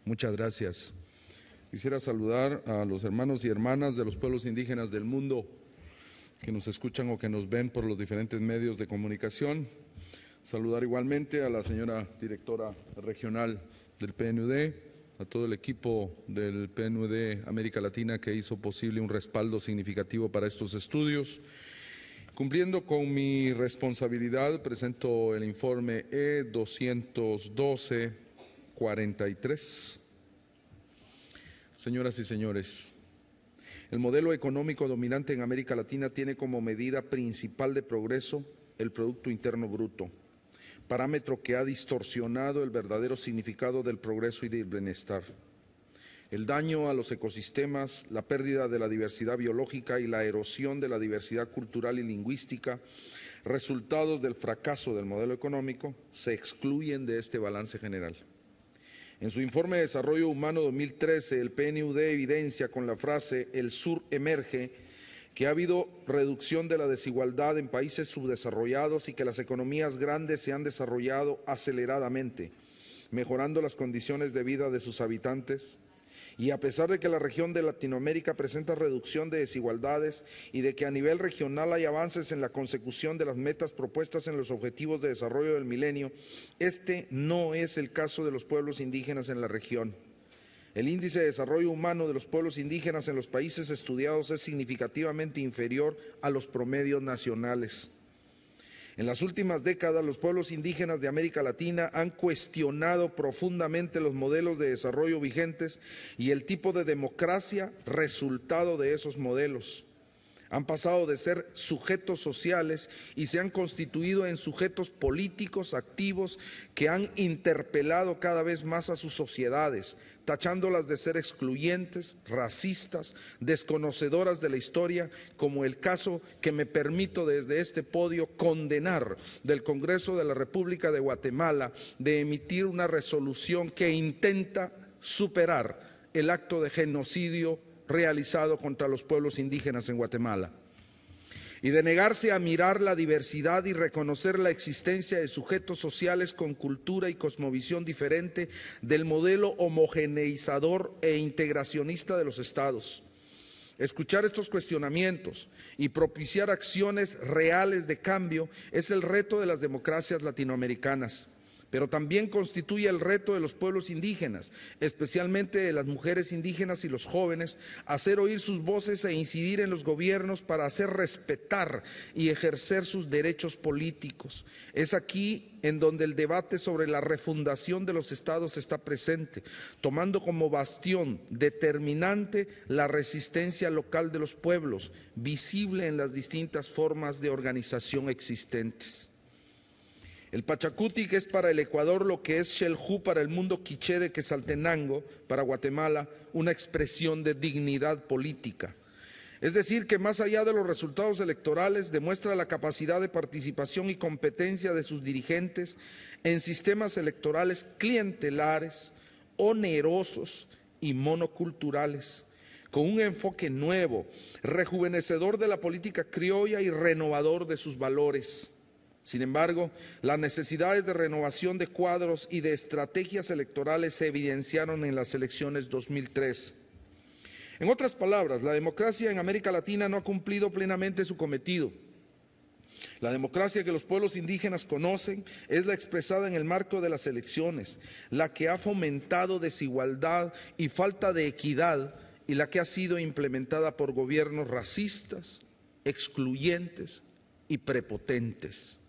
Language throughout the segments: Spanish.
Muchas gracias. Quisiera saludar a los hermanos y hermanas de los pueblos indígenas del mundo que nos escuchan o que nos ven por los diferentes medios de comunicación. Saludar igualmente a la señora directora regional del PNUD, a todo el equipo del PNUD América Latina que hizo posible un respaldo significativo para estos estudios. Cumpliendo con mi responsabilidad, presento el informe E-212-43. Señoras y señores, el modelo económico dominante en América Latina tiene como medida principal de progreso el Producto Interno Bruto, parámetro que ha distorsionado el verdadero significado del progreso y del bienestar. El daño a los ecosistemas, la pérdida de la diversidad biológica y la erosión de la diversidad cultural y lingüística, resultados del fracaso del modelo económico, se excluyen de este balance general. En su informe de Desarrollo Humano 2013, el PNUD evidencia con la frase «El Sur emerge» que ha habido reducción de la desigualdad en países subdesarrollados y que las economías grandes se han desarrollado aceleradamente, mejorando las condiciones de vida de sus habitantes. Y a pesar de que la región de Latinoamérica presenta reducción de desigualdades y de que a nivel regional hay avances en la consecución de las metas propuestas en los Objetivos de Desarrollo del Milenio, este no es el caso de los pueblos indígenas en la región. El índice de desarrollo humano de los pueblos indígenas en los países estudiados es significativamente inferior a los promedios nacionales. En las últimas décadas, los pueblos indígenas de América Latina han cuestionado profundamente los modelos de desarrollo vigentes y el tipo de democracia resultado de esos modelos. Han pasado de ser sujetos sociales y se han constituido en sujetos políticos activos que han interpelado cada vez más a sus sociedades, tachándolas de ser excluyentes, racistas, desconocedoras de la historia, como el caso que me permito desde este podio condenar del Congreso de la República de Guatemala de emitir una resolución que intenta superar el acto de genocidio realizado contra los pueblos indígenas en Guatemala, y de negarse a mirar la diversidad y reconocer la existencia de sujetos sociales con cultura y cosmovisión diferente del modelo homogeneizador e integracionista de los estados. Escuchar estos cuestionamientos y propiciar acciones reales de cambio es el reto de las democracias latinoamericanas, pero también constituye el reto de los pueblos indígenas, especialmente de las mujeres indígenas y los jóvenes, hacer oír sus voces e incidir en los gobiernos para hacer respetar y ejercer sus derechos políticos. Es aquí en donde el debate sobre la refundación de los estados está presente, tomando como bastión determinante la resistencia local de los pueblos, visible en las distintas formas de organización existentes. El Pachacutic es para el Ecuador lo que es Xeljú para el mundo quiché de Quetzaltenango, para Guatemala, una expresión de dignidad política. Es decir, que más allá de los resultados electorales, demuestra la capacidad de participación y competencia de sus dirigentes en sistemas electorales clientelares, onerosos y monoculturales, con un enfoque nuevo, rejuvenecedor de la política criolla y renovador de sus valores. Sin embargo, las necesidades de renovación de cuadros y de estrategias electorales se evidenciaron en las elecciones 2003. En otras palabras, la democracia en América Latina no ha cumplido plenamente su cometido. La democracia que los pueblos indígenas conocen es la expresada en el marco de las elecciones, la que ha fomentado desigualdad y falta de equidad y la que ha sido implementada por gobiernos racistas, excluyentes y prepotentes.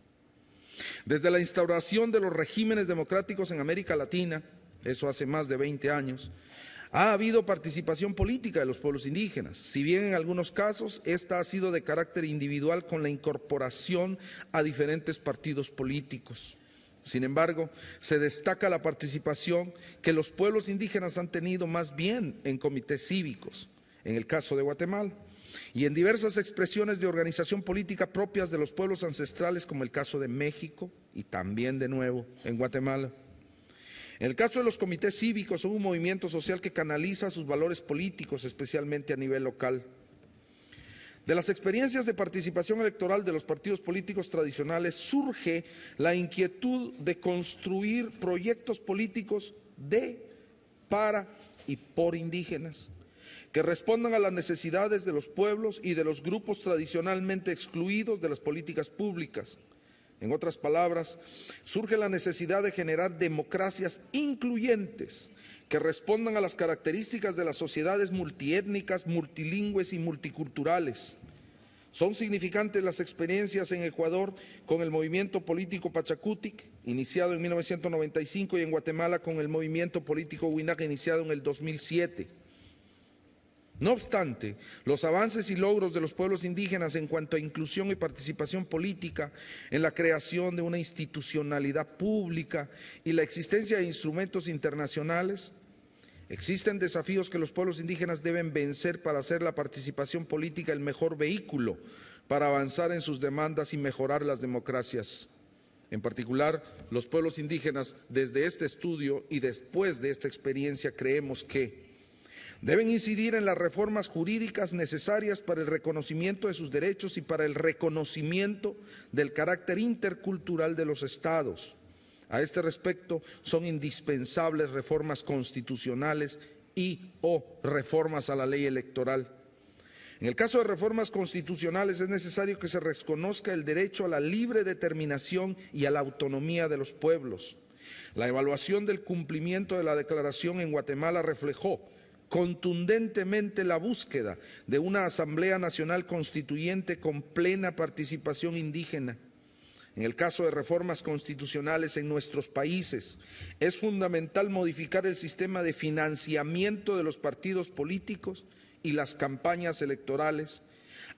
Desde la instauración de los regímenes democráticos en América Latina, eso hace más de 20 años, ha habido participación política de los pueblos indígenas, si bien en algunos casos esta ha sido de carácter individual con la incorporación a diferentes partidos políticos. Sin embargo, se destaca la participación que los pueblos indígenas han tenido más bien en comités cívicos, en el caso de Guatemala, y en diversas expresiones de organización política propias de los pueblos ancestrales, como el caso de México y también de nuevo en Guatemala. En el caso de los comités cívicos, son un movimiento social que canaliza sus valores políticos, especialmente a nivel local. De las experiencias de participación electoral de los partidos políticos tradicionales surge la inquietud de construir proyectos políticos de para y por indígenas, que respondan a las necesidades de los pueblos y de los grupos tradicionalmente excluidos de las políticas públicas. En otras palabras, surge la necesidad de generar democracias incluyentes que respondan a las características de las sociedades multiétnicas, multilingües y multiculturales. Son significantes las experiencias en Ecuador con el movimiento político Pachacutic, iniciado en 1995, y en Guatemala con el movimiento político Huinaca, iniciado en el 2007. No obstante, los avances y logros de los pueblos indígenas en cuanto a inclusión y participación política, en la creación de una institucionalidad pública y la existencia de instrumentos internacionales, existen desafíos que los pueblos indígenas deben vencer para hacer la participación política el mejor vehículo para avanzar en sus demandas y mejorar las democracias. En particular, los pueblos indígenas, desde este estudio y después de esta experiencia, creemos que deben incidir en las reformas jurídicas necesarias para el reconocimiento de sus derechos y para el reconocimiento del carácter intercultural de los estados. A este respecto, son indispensables reformas constitucionales o reformas a la ley electoral. En el caso de reformas constitucionales es necesario que se reconozca el derecho a la libre determinación y a la autonomía de los pueblos. La evaluación del cumplimiento de la declaración en Guatemala reflejó contundentemente la búsqueda de una Asamblea Nacional Constituyente con plena participación indígena. En el caso de reformas constitucionales en nuestros países, es fundamental modificar el sistema de financiamiento de los partidos políticos y las campañas electorales,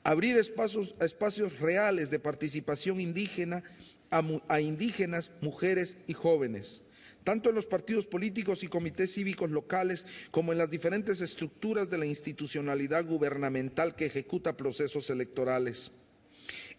abrir espacios reales de participación indígena a indígenas, mujeres y jóvenes, tanto en los partidos políticos y comités cívicos locales como en las diferentes estructuras de la institucionalidad gubernamental que ejecuta procesos electorales.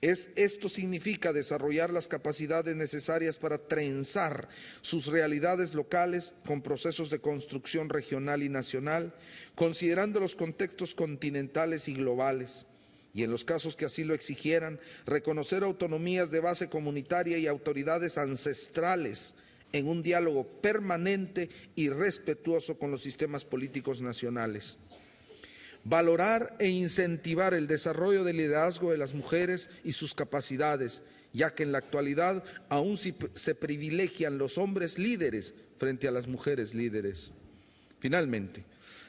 Esto significa desarrollar las capacidades necesarias para trenzar sus realidades locales con procesos de construcción regional y nacional, considerando los contextos continentales y globales. Y en los casos que así lo exigieran, reconocer autonomías de base comunitaria y autoridades ancestrales en un diálogo permanente y respetuoso con los sistemas políticos nacionales. Valorar e incentivar el desarrollo del liderazgo de las mujeres y sus capacidades, ya que en la actualidad aún se privilegian los hombres líderes frente a las mujeres líderes. Finalmente,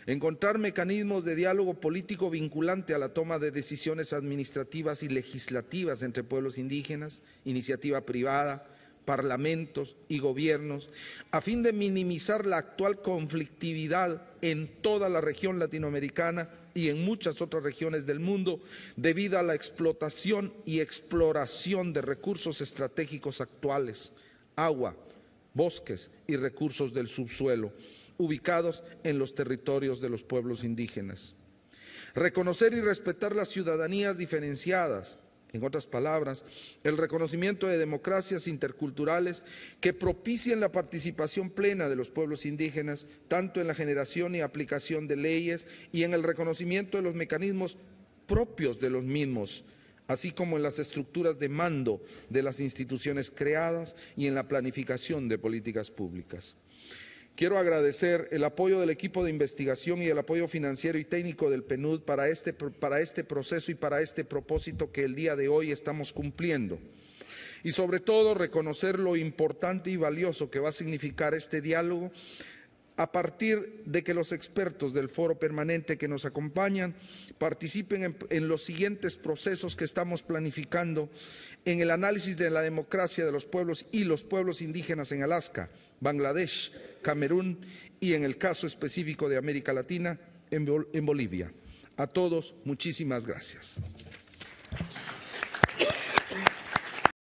encontrar mecanismos de diálogo político vinculante a la toma de decisiones administrativas y legislativas entre pueblos indígenas, iniciativa privada, parlamentos y gobiernos, a fin de minimizar la actual conflictividad en toda la región latinoamericana y en muchas otras regiones del mundo, debido a la explotación y exploración de recursos estratégicos actuales, agua, bosques y recursos del subsuelo, ubicados en los territorios de los pueblos indígenas. Reconocer y respetar las ciudadanías diferenciadas, en otras palabras, el reconocimiento de democracias interculturales que propicien la participación plena de los pueblos indígenas, tanto en la generación y aplicación de leyes y en el reconocimiento de los mecanismos propios de los mismos, así como en las estructuras de mando de las instituciones creadas y en la planificación de políticas públicas. Quiero agradecer el apoyo del equipo de investigación y el apoyo financiero y técnico del PNUD para este proceso y para este propósito que el día de hoy estamos cumpliendo. Y sobre todo reconocer lo importante y valioso que va a significar este diálogo a partir de que los expertos del foro permanente que nos acompañan participen en los siguientes procesos que estamos planificando en el análisis de la democracia de los pueblos y los pueblos indígenas en Alaska, Bangladesh, Camerún y, en el caso específico de América Latina, en Bolivia. A todos, muchísimas gracias.